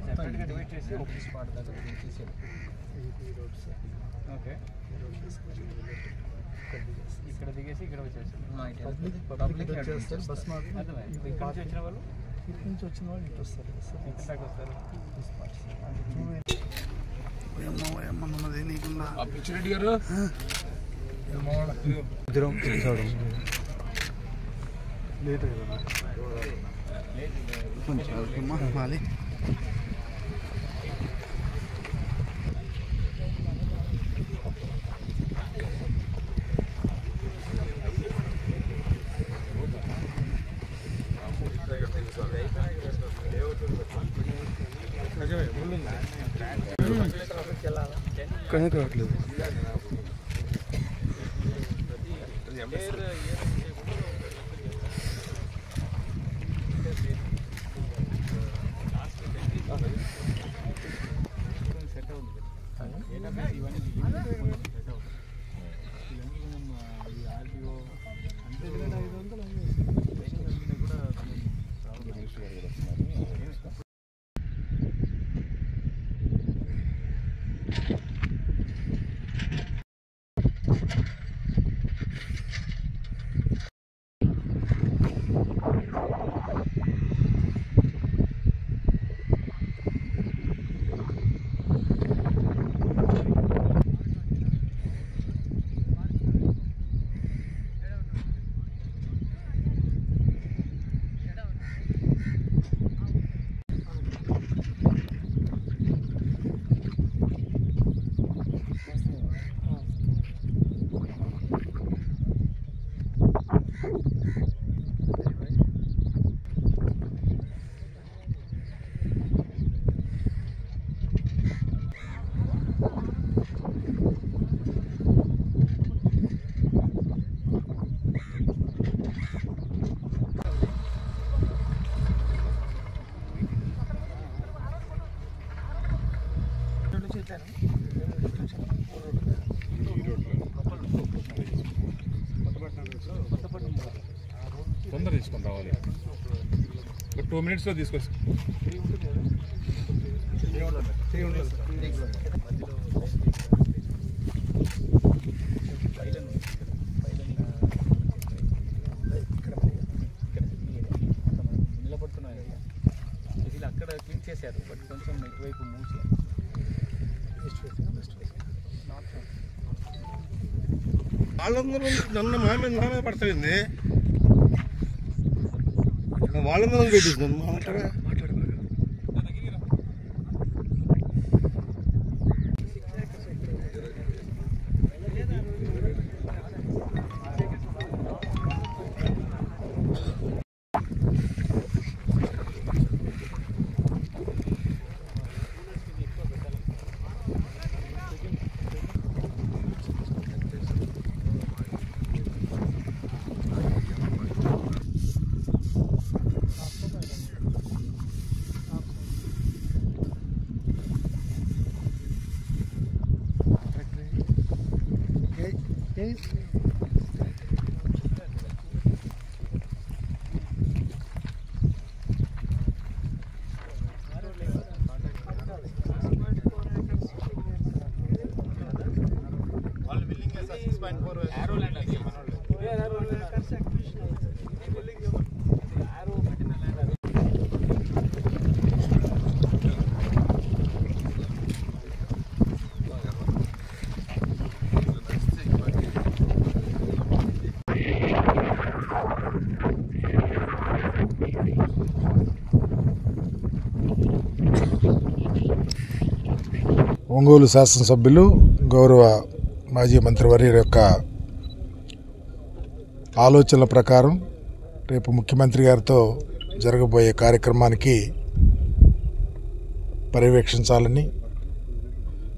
సెపరేట్గా డివైడ్ చేసి ఒక స్పాట్ దగ్గర తీసేది. ఓకే, ఇక్కడ దిగేసి ఇక్కడ వచ్చేసి పబ్లిక్ వచ్చేస్తారు. బస్ మాత్రం ఇక్కడ నుంచి వచ్చిన వాళ్ళు ఇటు నుంచి వచ్చిన వాళ్ళు ఇటు వస్తారు. ఇక్కడ దాకా వస్తారు. ఏమన్నది నీకున్నా పిచ్చిరెడ్డి గారు లేట్ కదా కొంచెం మాలి కనే కావట్లేదు. తొందర తీసుకొని రావాలి. 2 minutesలో తీసుకొచ్చి నిలబడుతున్నాయి. ఇది అక్కడ క్లీన్ చేశారు, బట్ కొంచెం ఇటువైపు మూవ్ చేయాలి. వాళ్ళందరూ నన్ను మా మీద పడతాయింది. వాళ్ళందరూ పెట్టిస్తున్నాను మాట్లాడగా ఒంగోలు శాసనసభ్యులు గౌరవ మాజీ మంత్రివర్యుల యొక్క ఆలోచనల ప్రకారం రేపు ముఖ్యమంత్రి గారితో జరగబోయే కార్యక్రమానికి పర్యవేక్షించాలని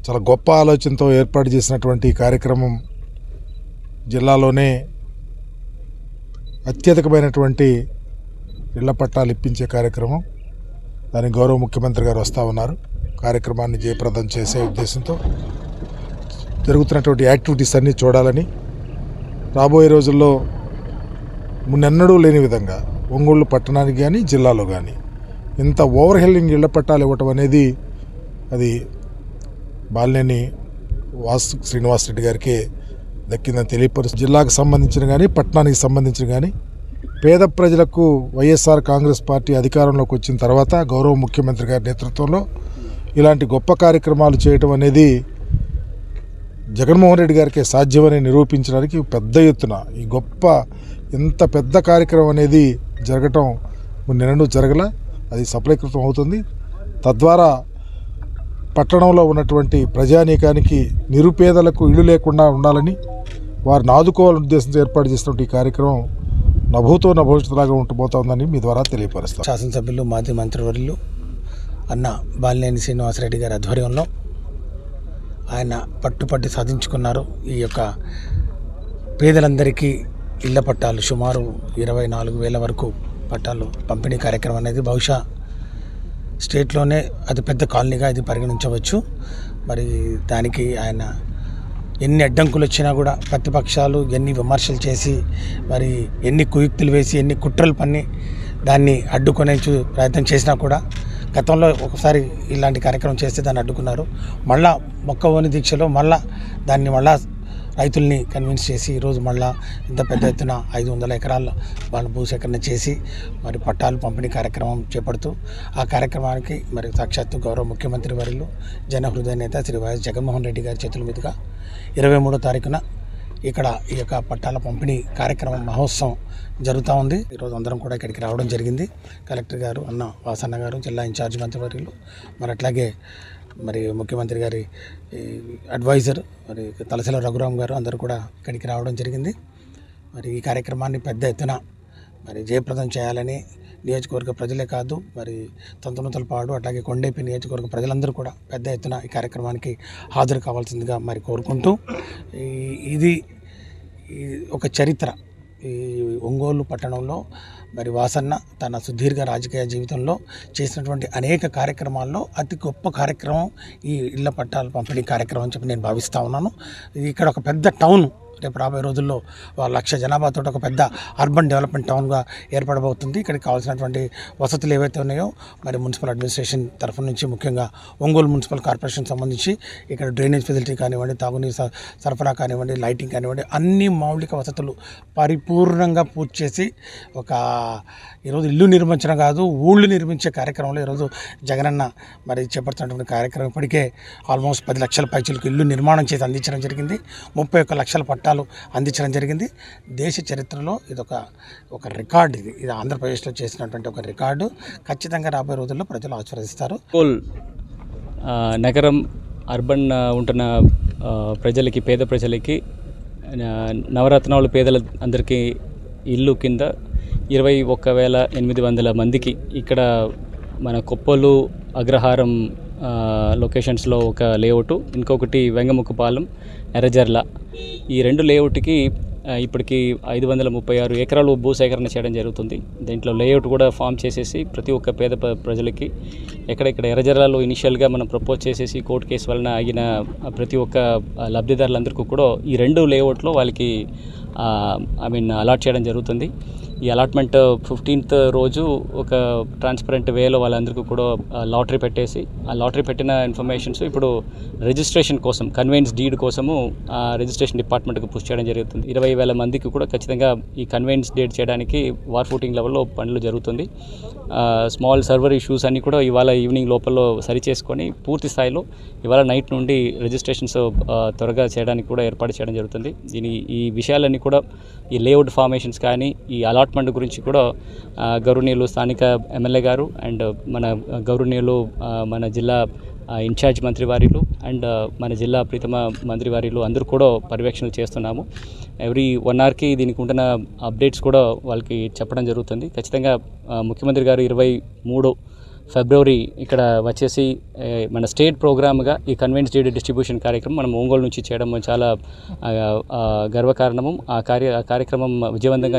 చాలా గొప్ప ఆలోచనతో ఏర్పాటు చేసినటువంటి ఈ కార్యక్రమం జిల్లాలోనే అత్యధికమైనటువంటి ఇళ్ల పట్టాలు ఇప్పించే కార్యక్రమం. దానికి గౌరవ ముఖ్యమంత్రి గారు వస్తూ ఉన్నారు. కార్యక్రమాన్ని జయప్రదం చేసే ఉద్దేశంతో జరుగుతున్నటువంటి యాక్టివిటీస్ అన్నీ చూడాలని, రాబోయే రోజుల్లో మున్నెన్నడూ లేని విధంగా ఒంగోలు పట్టణానికి కానీ జిల్లాలో కానీ ఇంత ఓవర్ హెల్లింగ్ ఇళ్ల పట్టాలు ఇవ్వటం అనేది అది బాలినేని శ్రీనివాసరెడ్డి గారికి దక్కిందని తెలియపరుస్తూ, జిల్లాకు సంబంధించిన కానీ పట్టణానికి సంబంధించిన కానీ పేద ప్రజలకు వైఎస్ఆర్ కాంగ్రెస్ పార్టీ అధికారంలోకి వచ్చిన తర్వాత గౌరవ ముఖ్యమంత్రి గారి నేతృత్వంలో ఇలాంటి గొప్ప కార్యక్రమాలు చేయటం అనేది జగన్మోహన్ రెడ్డి గారికి సాధ్యమని నిరూపించడానికి పెద్ద ఎత్తున ఈ గొప్ప ఇంత పెద్ద కార్యక్రమం అనేది జరగటం నిన్నడూ జరగల, అది సఫలీకృతం అవుతుంది. తద్వారా పట్టణంలో ఉన్నటువంటి ప్రజానీకానికి నిరుపేదలకు ఇల్లు లేకుండా ఉండాలని వారిని ఆదుకోవాలనే ఉద్దేశంతో ఏర్పాటు చేసినటువంటి ఈ కార్యక్రమం నభూతో నభవిష్యత్తులాగా ఉంటబోతోందని మీ ద్వారా తెలియపరుస్తాం. శాసనసభ్యులు మాజీ మంత్రివర్యులు అన్న బాలినేని శ్రీనివాసరెడ్డి గారి ఆధ్వర్యంలో ఆయన పట్టుపట్టి సాధించుకున్నారు. ఈ యొక్క పేదలందరికీ ఇళ్ల పట్టాలు సుమారు 24,000 వరకు పట్టాలు పంపిణీ కార్యక్రమం అనేది బహుశా స్టేట్లోనే అతిపెద్ద కాలనీగా ఇది పరిగణించవచ్చు. మరి దానికి ఆయన ఎన్ని అడ్డంకులు వచ్చినా కూడా ప్రతిపక్షాలు ఎన్ని విమర్శలు చేసి మరి ఎన్ని కుయుక్తులు వేసి ఎన్ని కుట్రలు పన్ని దాన్ని అడ్డుకునే ప్రయత్నం చేసినా కూడా గతంలో ఒకసారి ఇలాంటి కార్యక్రమం చేస్తే దాన్ని అడ్డుకున్నారు. మళ్ళా మొక్కవోని దీక్షలో మళ్ళా రైతుల్ని కన్విన్స్ చేసి ఈరోజు మళ్ళా ఇంత పెద్ద ఎత్తున 500 ఎకరాల వాళ్ళ భూసేకరణ చేసి మరి పట్టాలు పంపిణీ కార్యక్రమం చేపడుతూ ఆ కార్యక్రమానికి మరి సాక్షాత్తు గౌరవ ముఖ్యమంత్రి వర్యులు జనహృదయ నేత శ్రీ వైఎస్ జగన్మోహన్ రెడ్డి గారి చేతుల మీదుగా 23వ తారీఖున ఇక్కడ ఈ యొక్క పట్టాల పంపిణీ కార్యక్రమం మహోత్సవం జరుగుతూ ఉంది. ఈరోజు అందరం కూడా ఇక్కడికి రావడం జరిగింది. కలెక్టర్ గారు అన్న వాసన్న గారు, జిల్లా ఇన్ఛార్జ్ మంత్రివర్యులు, మరి అట్లాగే మరి ముఖ్యమంత్రి గారి అడ్వైజర్ మరి తలసిల రఘురామ్ గారు అందరూ కూడా ఇక్కడికి రావడం జరిగింది. మరి ఈ కార్యక్రమాన్ని పెద్ద ఎత్తున మరి జయప్రదం చేయాలని నియోజకవర్గ ప్రజలే కాదు మరి తొంతనూతలపాడు అట్లాగే కొండేపి నియోజకవర్గ ప్రజలందరూ కూడా పెద్ద ఎత్తున ఈ కార్యక్రమానికి హాజరు కావాల్సిందిగా మరి కోరుకుంటూ, ఇది ఒక చరిత్ర. ఈ ఒంగోలు పట్టణంలో మరి వాసన్న తన సుదీర్ఘ రాజకీయ జీవితంలో చేసినటువంటి అనేక కార్యక్రమాల్లో అతి గొప్ప కార్యక్రమం ఈ ఇళ్ల పట్టాల పంపిణీ కార్యక్రమం అని చెప్పి నేను భావిస్తూ ఉన్నాను. ఇక్కడ ఒక పెద్ద టౌన్ రేపు రాబోయే రోజుల్లో 1,00,000 జనాభాతో ఒక పెద్ద అర్బన్ డెవలప్మెంట్ టౌన్గా ఏర్పడబోతుంది. ఇక్కడికి కావాల్సినటువంటి వసతులు ఏవైతే ఉన్నాయో మరి మున్సిపల్ అడ్మినిస్ట్రేషన్ తరఫు నుంచి ముఖ్యంగా ఒంగోలు మున్సిపల్ కార్పొరేషన్ సంబంధించి ఇక్కడ డ్రైనేజ్ ఫెసిలిటీ కానివ్వండి, తాగునీరు సరఫరా కానివ్వండి, లైటింగ్ కానివ్వండి, అన్ని మౌలిక వసతులు పరిపూర్ణంగా పూర్తి చేసి ఈరోజు ఇల్లు నిర్మించడం కాదు ఊళ్ళు నిర్మించే కార్యక్రమంలో ఈరోజు జగనన్న మరి చేపడుతున్నటువంటి కార్యక్రమం ఇప్పటికే ఆల్మోస్ట్ 10 లక్షల పైచీలకు ఇల్లు నిర్మాణం చేసి అందించడం జరిగింది. 31 లక్షల పట్టాలు అందించడం జరిగింది. దేశ చరిత్రలో ఇది ఒక రికార్డు. ఇది ఆంధ్రప్రదేశ్లో చేసినటువంటి ఒక రికార్డు. ఖచ్చితంగా రాబోయే రోజుల్లో ప్రజలు ఆశీర్వదిస్తారు. నగరం అర్బన్ ఉంటున్న ప్రజలకి, పేద ప్రజలకి నవరత్నాలు పేదల అందరికీ ఇల్లు కింద 21,800 మందికి ఇక్కడ మన కొప్పలు అగ్రహారం లొకేషన్స్లో ఒక లేఅవుట్, ఇంకొకటి వెంగముక్కపాలెం, ఎర్రజర్ల, ఈ 2 లేఅవుట్కి ఇప్పటికి 536 ఎకరాలు భూసేకరణ చేయడం జరుగుతుంది. దీంట్లో లేఅవుట్ కూడా ఫామ్ చేసేసి ప్రతి ఒక్క పేద ప్రజలకి ఇక్కడ ఎర్రజర్లలో ఇనిషియల్గా మనం ప్రపోజ్ చేసేసి కోర్టు కేసు వలన ఆగిన ప్రతి ఒక్క లబ్ధిదారులందరికీ కూడా ఈ 2 లేఅవుట్లో వాళ్ళకి అలాట్ చేయడం జరుగుతుంది. ఈ అలాట్మెంట్ 15th రోజు ఒక ట్రాన్స్పరెంట్ వేలో వాళ్ళందరికీ కూడా లాటరీ పెట్టేసి ఆ లాటరీ పెట్టిన ఇన్ఫర్మేషన్స్ ఇప్పుడు రిజిస్ట్రేషన్ కోసం కన్వెన్స్ డీడ్ కోసము రిజిస్ట్రేషన్ డిపార్ట్మెంట్కి పుష్ చేయడం జరుగుతుంది. 20,000 మందికి కూడా ఖచ్చితంగా ఈ కన్వెన్స్ డేట్ చేయడానికి వార్ ఫూటింగ్ లెవెల్లో పనులు జరుగుతుంది. స్మాల్ సర్వర్ ఇష్యూస్ అన్నీ కూడా ఇవాళ ఈవినింగ్ లోపల సరి చేసుకొని పూర్తి స్థాయిలో ఇవాళ నైట్ నుండి రిజిస్ట్రేషన్స్ త్వరగా చేయడానికి కూడా ఏర్పాటు చేయడం జరుగుతుంది. ఈ విషయాలన్నీ కూడా ఈ లేఅవుట్ ఫార్మేషన్స్ కానీ ఈ అలాట్మెంట్ గురించి కూడా గౌరవనీయులు స్థానిక ఎమ్మెల్యే గారు అండ్ మన గౌరవనీయులు మన జిల్లా ఇన్ఛార్జ్ మంత్రివారిలు అండ్ మన జిల్లా ప్రీతమ మంత్రివారిలు అందరూ కూడా పర్యవేక్షణలు చేస్తున్నాము. ఎవ్రీ 1 hourకి దీనికి ఉంటున్న అప్డేట్స్ కూడా వాళ్ళకి చెప్పడం జరుగుతుంది. ఖచ్చితంగా ముఖ్యమంత్రి గారు 23 ఫిబ్రవరి ఇక్కడ వచ్చేసి మన స్టేట్ ప్రోగ్రామ్గా ఈ కన్వెన్స్ డీడ్ డిస్ట్రిబ్యూషన్ కార్యక్రమం మనం ఒంగోలు నుంచి చేయడం చాలా గర్వకారణము. ఆ కార్యక్రమం విజయవంతంగా